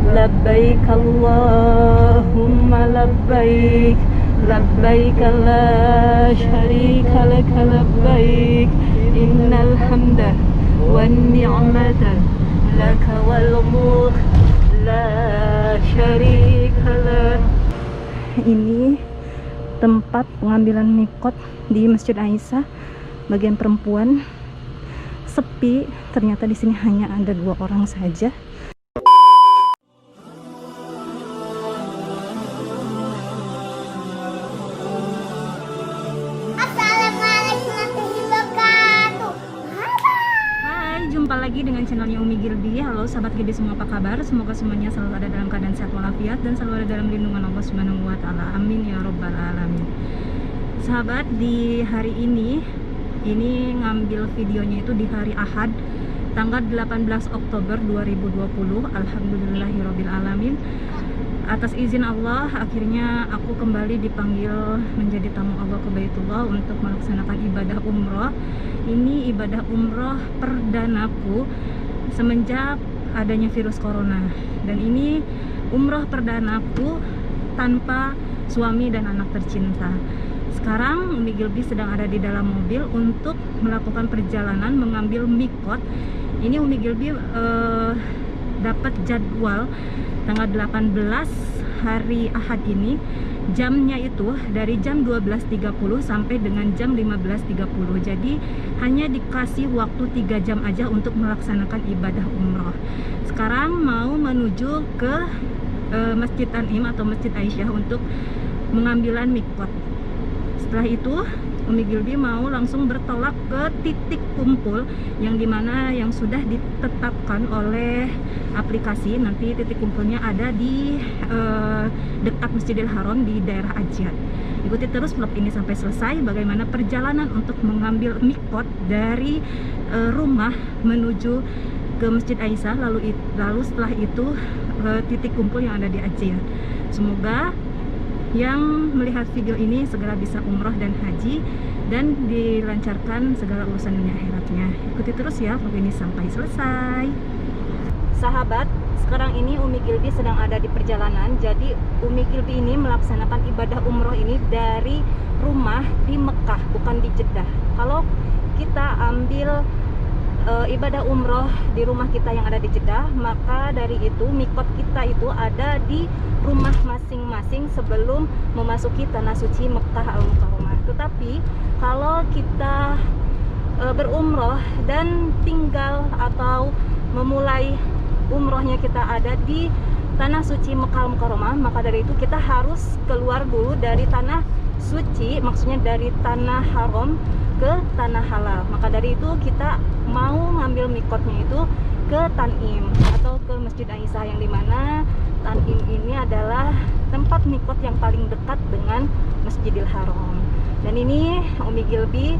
labbaik Allahumma labbaik, labbaik la syarika lak labbaik, innal hamda wan ni'mata lak wal mulk la syarika lak. Ini tempat pengambilan mikot di Masjid Aisyah bagian perempuan. Sepi, ternyata di sini hanya ada 2 orang saja. Jumpa lagi dengan channelnya Umi Gilby. Halo sahabat Gilby semua, apa kabar? Semoga semuanya selalu ada dalam keadaan sehat walafiat dan selalu ada dalam lindungan Allah Subhanahu wa taala. Amin ya rabbal alamin. Sahabat, di hari ini ngambil videonya itu di hari Ahad tanggal 18 Oktober 2020. Alhamdulillahirabbil alamin. Atas izin Allah, akhirnya aku kembali dipanggil menjadi tamu Allah ke Baitullah untuk melaksanakan ibadah umroh. Ini ibadah umroh perdanaku semenjak adanya virus corona. Dan ini umroh perdanaku tanpa suami dan anak tercinta. Sekarang Umi Gilby sedang ada di dalam mobil untuk melakukan perjalanan mengambil mikot. Ini Umi Gilby dapat jadwal tanggal 18 hari Ahad ini. Jamnya itu dari jam 12.30 sampai dengan jam 15.30. Jadi hanya dikasih waktu 3 jam aja untuk melaksanakan ibadah umroh. Sekarang mau menuju ke Masjid Tanim atau Masjid Aisyah untuk mengambilan mikot. Setelah itu Umi Gilby mau langsung bertolak ke titik kumpul yang dimana yang sudah ditetapkan oleh aplikasi. Nanti titik kumpulnya ada di dekat Masjidil Haram di daerah Ajiyad. Ikuti terus vlog ini sampai selesai bagaimana perjalanan untuk mengambil mikot dari rumah menuju ke Masjid Aisyah, lalu setelah itu titik kumpul yang ada di Ajiyad. Semoga yang melihat video ini segera bisa umroh dan haji dan dilancarkan segala urusan dunia akhiratnya. Ikuti terus ya vlog ini sampai selesai. Sahabat, sekarang ini Umi Gilby sedang ada di perjalanan. Jadi Umi Gilby ini melaksanakan ibadah umroh ini dari rumah di Mekah, bukan di Jeddah. Kalau kita ambil ibadah umroh di rumah kita yang ada di Jeddah, maka dari itu mikot kita itu ada di rumah masing-masing sebelum memasuki tanah suci Mekah Al-Mukarramah. Tetapi kalau kita berumroh dan tinggal atau memulai umrohnya kita ada di tanah suci Mekah Al-Mukarramah, maka dari itu kita harus keluar dulu dari tanah suci, maksudnya dari tanah haram ke tanah halal. Maka dari itu kita mau ngambil mikotnya itu ke Tanim atau ke Masjid Aisyah, yang dimana Tanim ini adalah tempat mikot yang paling dekat dengan Masjidil Haram. Dan ini Umi Gilby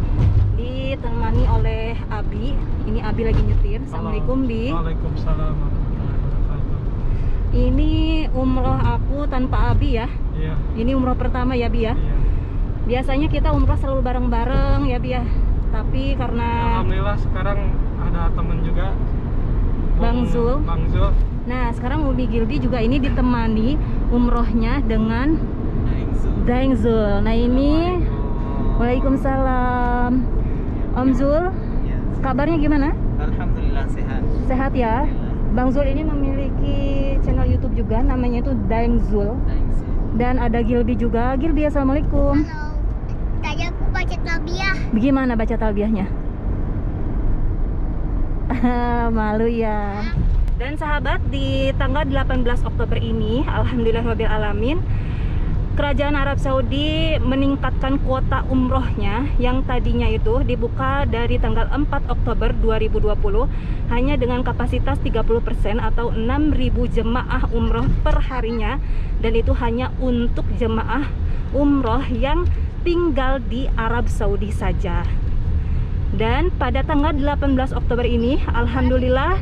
ditemani oleh Abi. Ini Abi lagi nyetir. Assalamualaikum Bi. Waalaikumsalam warahmatullahi wabarakatuh. Ini umroh aku tanpa Abi ya. Iya. Ini umroh pertama ya Bi ya. Iya. Biasanya kita umroh selalu bareng-bareng ya Bi ya. Tapi karena Alhamdulillah sekarang ada teman juga, Bang Zul. Bang Zul. Nah, sekarang Umi Gilby juga ini ditemani umrohnya dengan Daeng Zul. Nah, ini Waalaikumsalam. Om Zul, kabarnya gimana? Alhamdulillah sehat. Sehat ya? Bang Zul ini memiliki channel YouTube juga, namanya itu Daeng Zul. Dan ada Gilby juga. Gilby, assalamualaikum. Halo. Tadi aku baca talbiyah. Bagaimana baca talbiyahnya? Malu ya. Dan sahabat, di tanggal 18 Oktober ini, alhamdulillahirabbil alamin, Kerajaan Arab Saudi meningkatkan kuota umrohnya yang tadinya itu dibuka dari tanggal 4 Oktober 2020 hanya dengan kapasitas 30% atau 6.000 jemaah umroh per harinya, dan itu hanya untuk jemaah umroh yang tinggal di Arab Saudi saja. Dan pada tanggal 18 Oktober ini alhamdulillah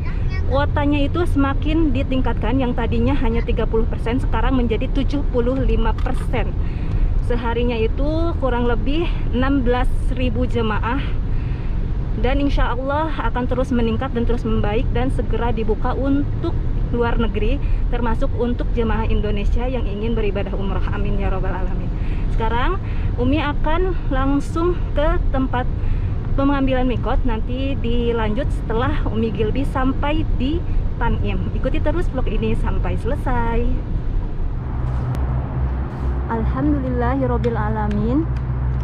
kuotanya itu semakin ditingkatkan, yang tadinya hanya 30% sekarang menjadi 75%. Seharinya itu kurang lebih 16.000 jemaah, dan insya Allah akan terus meningkat dan terus membaik dan segera dibuka untuk luar negeri, termasuk untuk jemaah Indonesia yang ingin beribadah umrah. Amin ya robbal alamin. Sekarang Umi akan langsung ke tempat pengambilan mikot, nanti dilanjut setelah Umi Gilby sampai di Tanim. Ikuti terus vlog ini sampai selesai. Alhamdulillahirabbil alamin.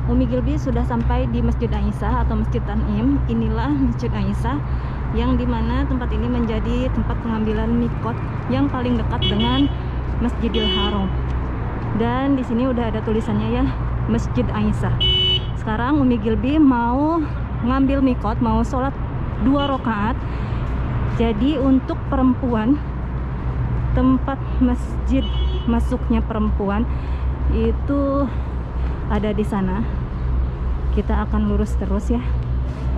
Umi Gilby sudah sampai di Masjid Aisyah atau Masjid Tanim. Inilah Masjid Aisyah yang dimana tempat ini menjadi tempat pengambilan mikot yang paling dekat dengan Masjidil Haram. Dan di sini udah ada tulisannya ya, Masjid Aisyah. Sekarang Umi Gilby mau ngambil mikot, mau sholat 2 rakaat. Jadi untuk perempuan, tempat masjid masuknya perempuan itu ada di sana. Kita akan lurus terus ya.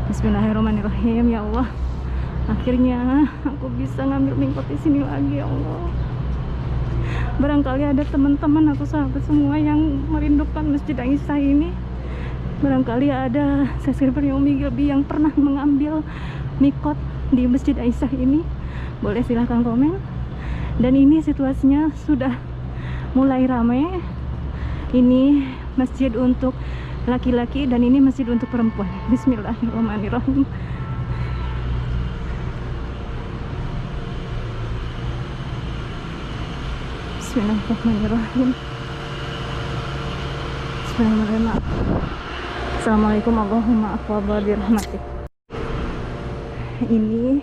Bismillahirrahmanirrahim. Ya Allah, akhirnya aku bisa ngambil mikot di sini lagi ya Allah. Barangkali ada teman-teman atau sahabat semua yang merindukan Masjid Aisyah ini. Barangkali ada subscribernya Umi Gilby yang pernah mengambil mikot di Masjid Aisyah ini. Boleh silahkan komen. Dan ini situasinya sudah mulai ramai. Ini masjid untuk laki-laki dan ini masjid untuk perempuan. Bismillahirrahmanirrahim. Bismillahirrahmanirrahim. Bismillahirrahmanirrahim. Assalamualaikum Allahumma aqwa birahmatik. Ini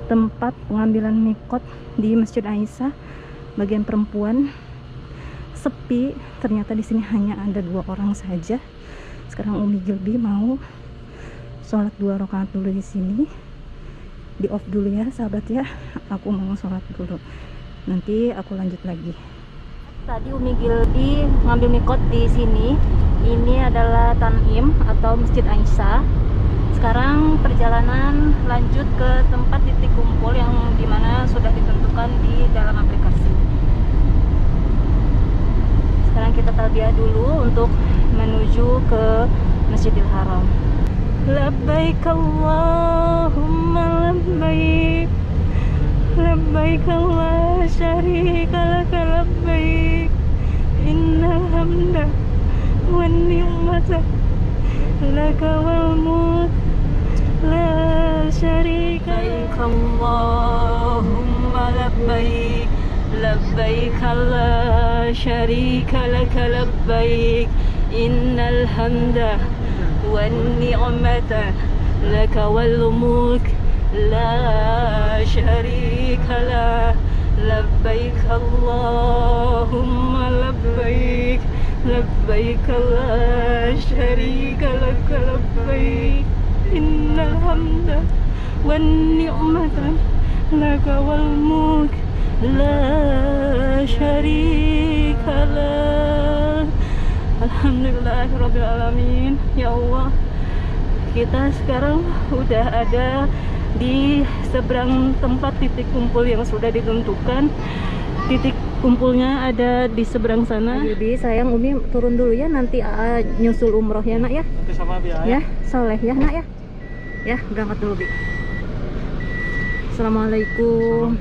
tempat pengambilan mikot di Masjid Aisyah bagian perempuan. Sepi, ternyata di sini hanya ada 2 orang saja. Sekarang Umi Gilby mau sholat 2 rakaat dulu di sini. Di off dulu ya sahabat ya. Aku mau sholat dulu. Nanti aku lanjut lagi. Tadi Umi Gilby ngambil mikot di sini. Ini adalah Tanim atau Masjid Aisyah. Sekarang perjalanan lanjut ke tempat titik kumpul yang dimana sudah ditentukan di dalam aplikasi. Sekarang kita talbiyah dulu untuk menuju ke Masjidil Haram. Labbaik Allahumma labbaik, labbaik la syarika laka labbaik, innal hamda wan ni'mata laka wal mulk la syarika laka. Allahumma labbaik, labbaik la syarika laka labbaik, innal hamda wan ni'mata laka wal mulk la syarika la. Labbaik Allahumma labbaik, labbaik la syarika laka labbaik, innal hamda wan ni'mata laka wal mulk la syarika lah. Alhamdulillahirabbil alamin. Ya Allah, kita sekarang udah ada di seberang tempat titik kumpul yang sudah ditentukan. Titik kumpulnya ada di seberang sana. Jadi sayang Umi turun dulu ya, nanti nyusul umroh ya nak ya. Nanti sama biaya. Ya, soleh ya nak ya. Ya, berangkat dulu Bi. Assalamualaikum.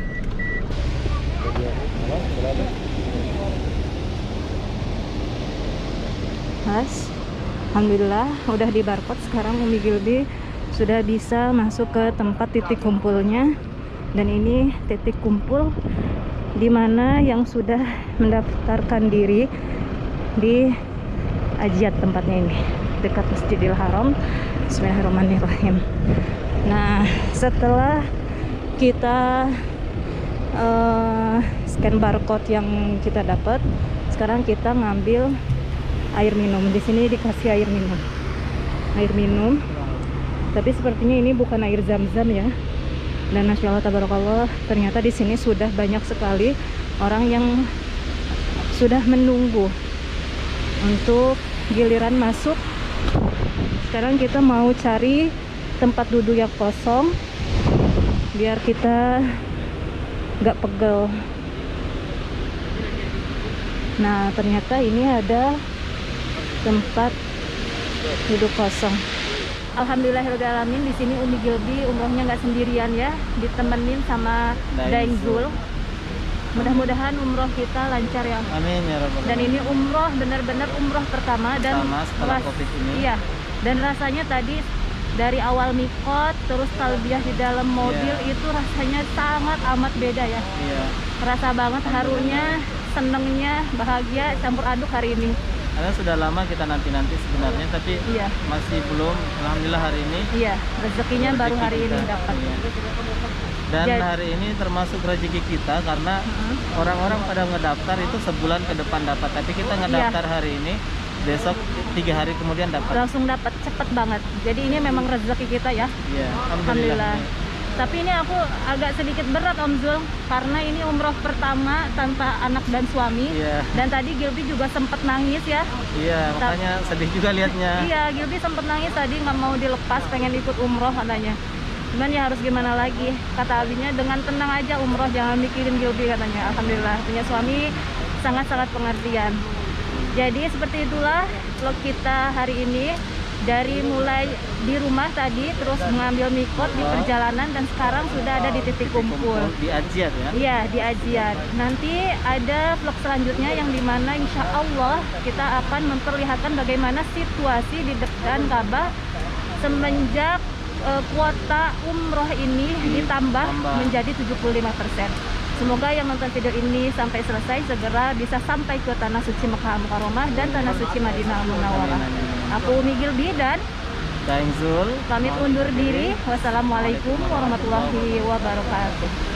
Mas, alhamdulillah udah di barcode. Sekarang Umi Gilby sudah bisa masuk ke tempat titik kumpulnya. Dan ini titik kumpul dimana yang sudah mendaftarkan diri di Ajiat tempatnya ini, dekat Masjidil Haram. Bismillahirrahmanirrahim. Nah, setelah kita scan barcode yang kita dapat, sekarang kita ngambil air minum. Di sini dikasih air minum. Air minum. Tapi sepertinya ini bukan air zam-zam ya. Dan Masya Allah tabarakallah, ternyata di sini sudah banyak sekali orang yang sudah menunggu untuk giliran masuk. Sekarang kita mau cari tempat duduk yang kosong biar kita gak pegel. Nah, ternyata ini ada tempat duduk kosong. Alhamdulillahirobbilalamin, di sini Umi Gilby umrohnya nggak sendirian ya, ditemenin sama Daeng Zul. Mudah-mudahan umroh kita lancar ya. Amin ya rabbal Dan alamin. ini umroh benar-benar umroh pertama dan Sama setelah Covid ini. Iya. Dan rasanya tadi dari awal mikot terus talbiyah di dalam mobil Iya. itu rasanya sangat amat beda ya. Iya. Rasa banget harunya, senengnya, bahagia campur aduk hari ini. Karena sudah lama kita nanti-nanti sebenarnya, tapi Iya. masih belum. Alhamdulillah hari ini. Iya, rezekinya baru rezeki hari ini kita. dapat. Iya. Dan Jadi- hari ini termasuk rezeki kita karena orang-orang pada ngedaftar itu sebulan ke depan dapat, tapi kita ngedaftar hari ini, besok 3 hari kemudian dapat. Langsung dapat cepet banget. Jadi ini memang rezeki kita ya. Iya, Alhamdulillah. Tapi ini aku agak sedikit berat Om Zul karena ini umroh pertama tanpa anak dan suami. Iya. Dan tadi Gilby juga sempat nangis ya. Iya, makanya sedih juga liatnya. Iya, Gilby sempat nangis tadi nggak mau dilepas, pengen ikut umroh katanya. Cuman ya harus gimana lagi, kata abinya dengan tenang aja umroh, jangan mikirin Gilby katanya. Alhamdulillah punya suami sangat-sangat pengertian. Jadi seperti itulah vlog kita hari ini, dari mulai di rumah tadi terus mengambil mikot di perjalanan dan sekarang sudah ada di titik kumpul. Di Ajiat ya. Iya, di Ajiat. Nanti ada vlog selanjutnya yang dimana insya Allah kita akan memperlihatkan bagaimana situasi di depan Ka'bah semenjak kuota umroh ini ditambah menjadi 75%. Semoga yang nonton video ini sampai selesai segera bisa sampai ke Tanah Suci Mekah Mukarramah dan Tanah Suci Madinah Munawwarah. Aku Umi Gilby dan Daeng Zul pamit undur diri. Wassalamualaikum warahmatullahi wabarakatuh.